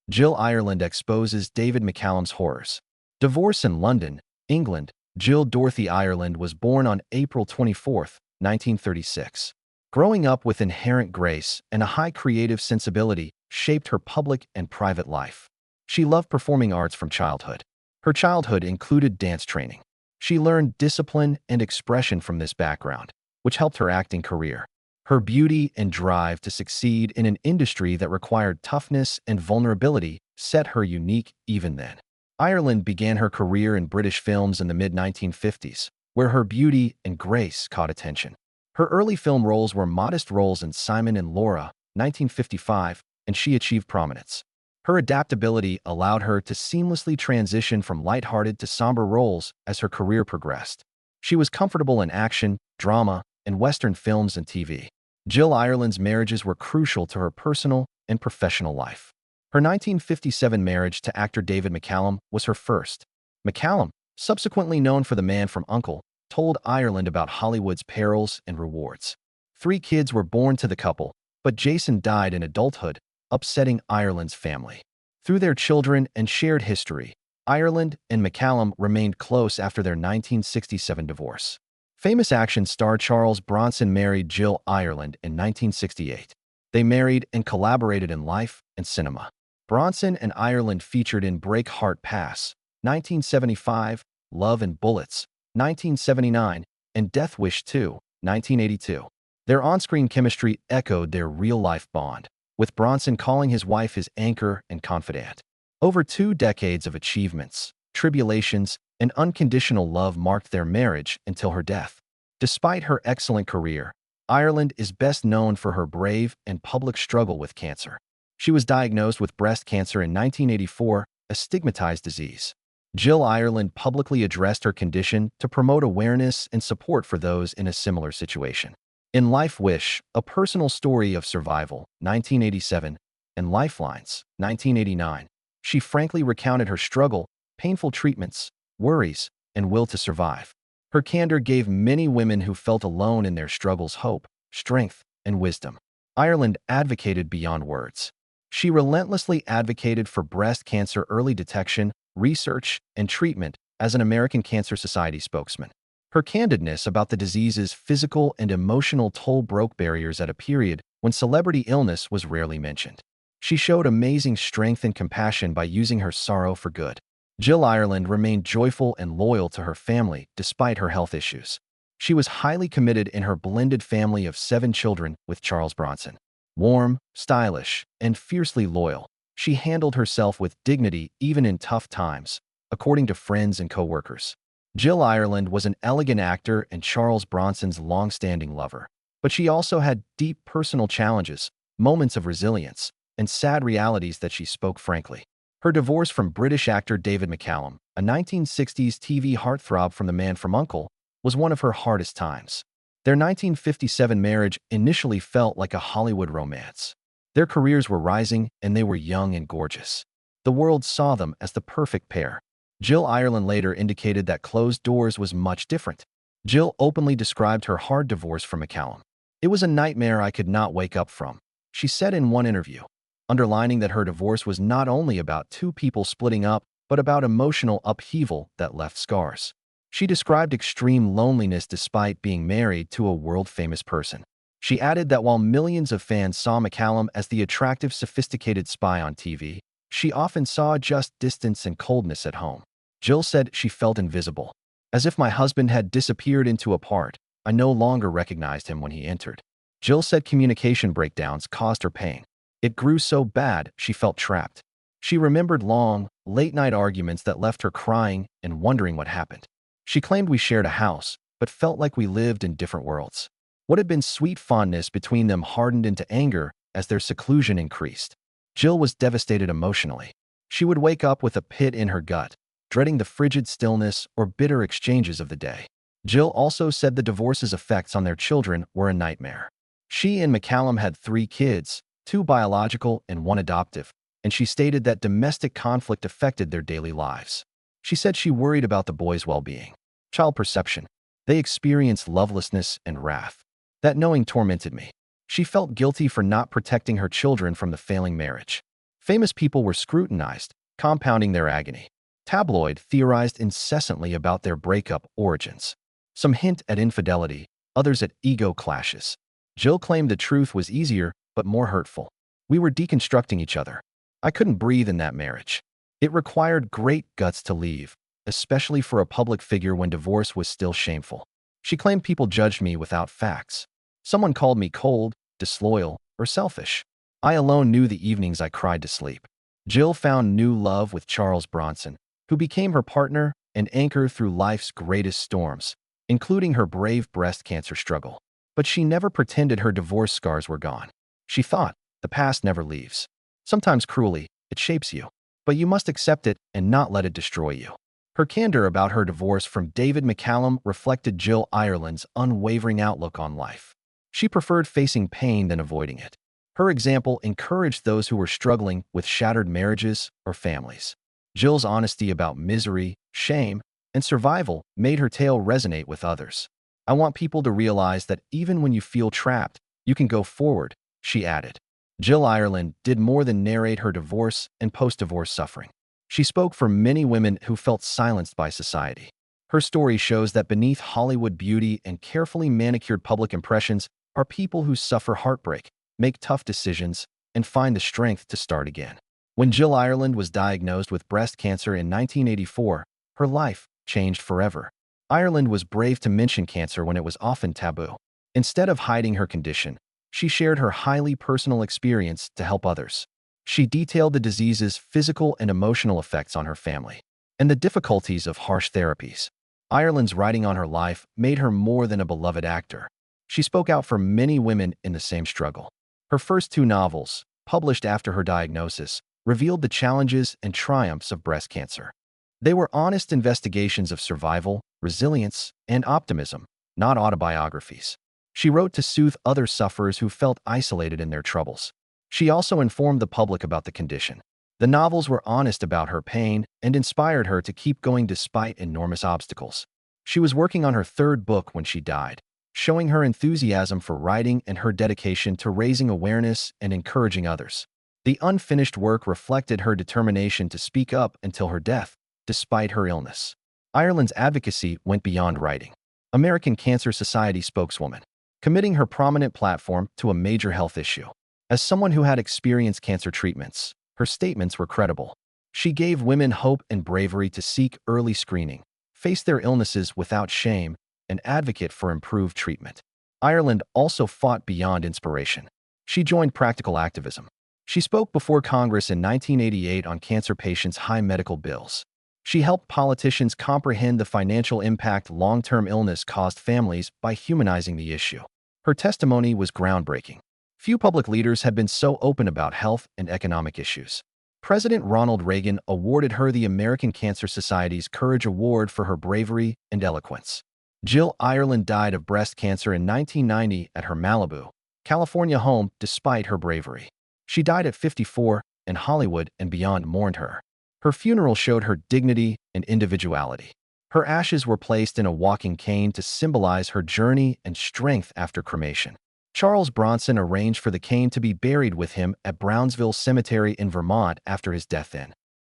Jill Ireland exposes David McCallum's horrors. Divorce in London, England. Jill Dorothy Ireland was born on April 24, 1936. Growing up with inherent grace and a high creative sensibility shaped her public and private life. She loved performing arts from childhood. Her childhood included dance training. She learned discipline and expression from this background, which helped her acting career. Her beauty and drive to succeed in an industry that required toughness and vulnerability set her unique even then. Ireland began her career in British films in the mid-1950s, where her beauty and grace caught attention. Her early film roles were modest roles in Simon and Laura, 1955, and she achieved prominence. Her adaptability allowed her to seamlessly transition from lighthearted to somber roles as her career progressed. She was comfortable in action, drama, and Western films and TV. Jill Ireland's marriages were crucial to her personal and professional life. Her 1957 marriage to actor David McCallum was her first. McCallum, subsequently known for The Man from U.N.C.L.E, told Ireland about Hollywood's perils and rewards. 3 kids were born to the couple, but Jason died in adulthood, upsetting Ireland's family. Through their children and shared history, Ireland and McCallum remained close after their 1967 divorce. Famous action star Charles Bronson married Jill Ireland in 1968. They married and collaborated in life and cinema. Bronson and Ireland featured in Break Heart Pass, 1975, Love and Bullets, 1979, and Death Wish 2, 1982. Their on-screen chemistry echoed their real-life bond, with Bronson calling his wife his anchor and confidant. Over 2 decades of achievements, tribulations, and unconditional love marked their marriage until her death. Despite her excellent career, Ireland is best known for her brave and public struggle with cancer. She was diagnosed with breast cancer in 1984, a stigmatized disease. Jill Ireland publicly addressed her condition to promote awareness and support for those in a similar situation. In Life Wish, a personal story of survival, 1987, and Lifelines, 1989, she frankly recounted her struggle, painful treatments, worries, and will to survive. Her candor gave many women who felt alone in their struggles hope, strength, and wisdom. Ireland advocated beyond words. She relentlessly advocated for breast cancer early detection, research, and treatment as an American Cancer Society spokesman. Her candidness about the disease's physical and emotional toll broke barriers at a period when celebrity illness was rarely mentioned. She showed amazing strength and compassion by using her sorrow for good. Jill Ireland remained joyful and loyal to her family despite her health issues. She was highly committed in her blended family of 7 children with Charles Bronson. Warm, stylish, and fiercely loyal, she handled herself with dignity even in tough times, according to friends and co-workers. Jill Ireland was an elegant actor and Charles Bronson's long-standing lover, but she also had deep personal challenges, moments of resilience, and sad realities that she spoke frankly. Her divorce from British actor David McCallum, a 1960s TV heartthrob from The Man from U.N.C.L.E, was one of her hardest times. Their 1957 marriage initially felt like a Hollywood romance. Their careers were rising and they were young and gorgeous. The world saw them as the perfect pair. Jill Ireland later indicated that closed doors was much different. Jill openly described her hard divorce from McCallum. "It was a nightmare I could not wake up from," she said in one interview, underlining that her divorce was not only about 2 people splitting up, but about emotional upheaval that left scars. She described extreme loneliness despite being married to a world-famous person. She added that while millions of fans saw McCallum as the attractive, sophisticated spy on TV, she often saw just distance and coldness at home. Jill said she felt invisible. "As if my husband had disappeared into a part. I no longer recognized him when he entered." Jill said communication breakdowns caused her pain. It grew so bad she felt trapped. She remembered long, late-night arguments that left her crying and wondering what happened. She claimed we shared a house, but felt like we lived in different worlds. What had been sweet fondness between them hardened into anger as their seclusion increased. Jill was devastated emotionally. She would wake up with a pit in her gut, dreading the frigid stillness or bitter exchanges of the day. Jill also said the divorce's effects on their children were a nightmare. She and McCallum had 3 kids, 2 biological and 1 adoptive, and she stated that domestic conflict affected their daily lives. She said she worried about the boys' well-being. Child perception. "They experienced lovelessness and wrath. That knowing tormented me." She felt guilty for not protecting her children from the failing marriage. Famous people were scrutinized, compounding their agony. Tabloid theorized incessantly about their breakup origins. Some hint at infidelity, others at ego clashes. Jill claimed the truth was easier, but more hurtful. We were deconstructing each other. I couldn't breathe in that marriage. It required great guts to leave, especially for a public figure when divorce was still shameful. She claimed people judged me without facts. Someone called me cold, disloyal, or selfish. I alone knew the evenings I cried to sleep. Jill found new love with Charles Bronson, who became her partner and anchor through life's greatest storms, including her brave breast cancer struggle. But she never pretended her divorce scars were gone. She thought, the past never leaves. Sometimes cruelly, it shapes you. But you must accept it and not let it destroy you. Her candor about her divorce from David McCallum reflected Jill Ireland's unwavering outlook on life. She preferred facing pain than avoiding it. Her example encouraged those who were struggling with shattered marriages or families. Jill's honesty about misery, shame, and survival made her tale resonate with others. I want people to realize that even when you feel trapped, you can go forward, she added. Jill Ireland did more than narrate her divorce and post-divorce suffering. She spoke for many women who felt silenced by society. Her story shows that beneath Hollywood beauty and carefully manicured public impressions are people who suffer heartbreak, make tough decisions, and find the strength to start again. When Jill Ireland was diagnosed with breast cancer in 1984, her life changed forever. Ireland was brave to mention cancer when it was often taboo. Instead of hiding her condition, she shared her highly personal experience to help others. She detailed the disease's physical and emotional effects on her family, and the difficulties of harsh therapies. Ireland's writing on her life made her more than a beloved actor. She spoke out for many women in the same struggle. Her first two novels, published after her diagnosis, revealed the challenges and triumphs of breast cancer. They were honest investigations of survival, resilience, and optimism, not autobiographies. She wrote to soothe other sufferers who felt isolated in their troubles. She also informed the public about the condition. The novels were honest about her pain and inspired her to keep going despite enormous obstacles. She was working on her third book when she died, showing her enthusiasm for writing and her dedication to raising awareness and encouraging others. The unfinished work reflected her determination to speak up until her death, despite her illness. Ireland's advocacy went beyond writing. American Cancer Society spokeswoman, committing her prominent platform to a major health issue. As someone who had experienced cancer treatments, her statements were credible. She gave women hope and bravery to seek early screening, face their illnesses without shame, and advocate for improved treatment. Ireland also fought beyond inspiration. She joined practical activism. She spoke before Congress in 1988 on cancer patients' high medical bills. She helped politicians comprehend the financial impact long-term illness caused families by humanizing the issue. Her testimony was groundbreaking. Few public leaders had been so open about health and economic issues. President Ronald Reagan awarded her the American Cancer Society's Courage Award for her bravery and eloquence. Jill Ireland died of breast cancer in 1990 at her Malibu, California home despite her bravery. She died at 54, and Hollywood and beyond mourned her. Her funeral showed her dignity and individuality. Her ashes were placed in a walking cane to symbolize her journey and strength after cremation. Charles Bronson arranged for the cane to be buried with him at Brownsville Cemetery in Vermont after his death.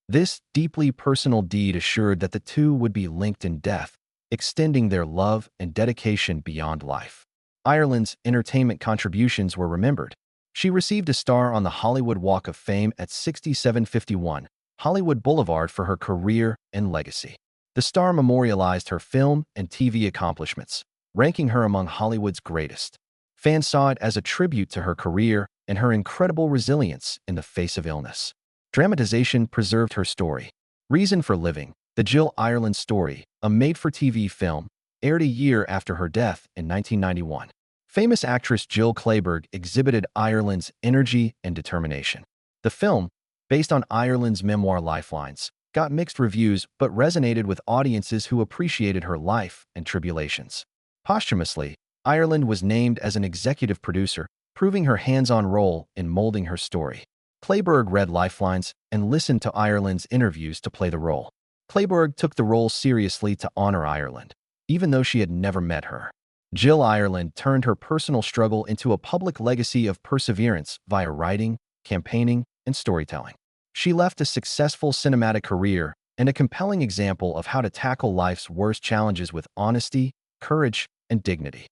This deeply personal deed assured that the two would be linked in death, extending their love and dedication beyond life. Ireland's entertainment contributions were remembered. She received a star on the Hollywood Walk of Fame at 6751 Hollywood Boulevard for her career and legacy. The star memorialized her film and TV accomplishments, ranking her among Hollywood's greatest. Fans saw it as a tribute to her career and her incredible resilience in the face of illness. Dramatization preserved her story. Reason for Living, the Jill Ireland story, a made-for-TV film, aired a year after her death in 1991. Famous actress Jill Clayburgh exhibited Ireland's energy and determination. The film, based on Ireland's memoir Lifelines, got mixed reviews but resonated with audiences who appreciated her life and tribulations. Posthumously, Ireland was named as an executive producer, proving her hands-on role in molding her story. Clayburgh read Lifelines and listened to Ireland's interviews to play the role. Clayburgh took the role seriously to honor Ireland, even though she had never met her. Jill Ireland turned her personal struggle into a public legacy of perseverance via writing, campaigning, and storytelling. She left a successful cinematic career and a compelling example of how to tackle life's worst challenges with honesty, courage, and dignity.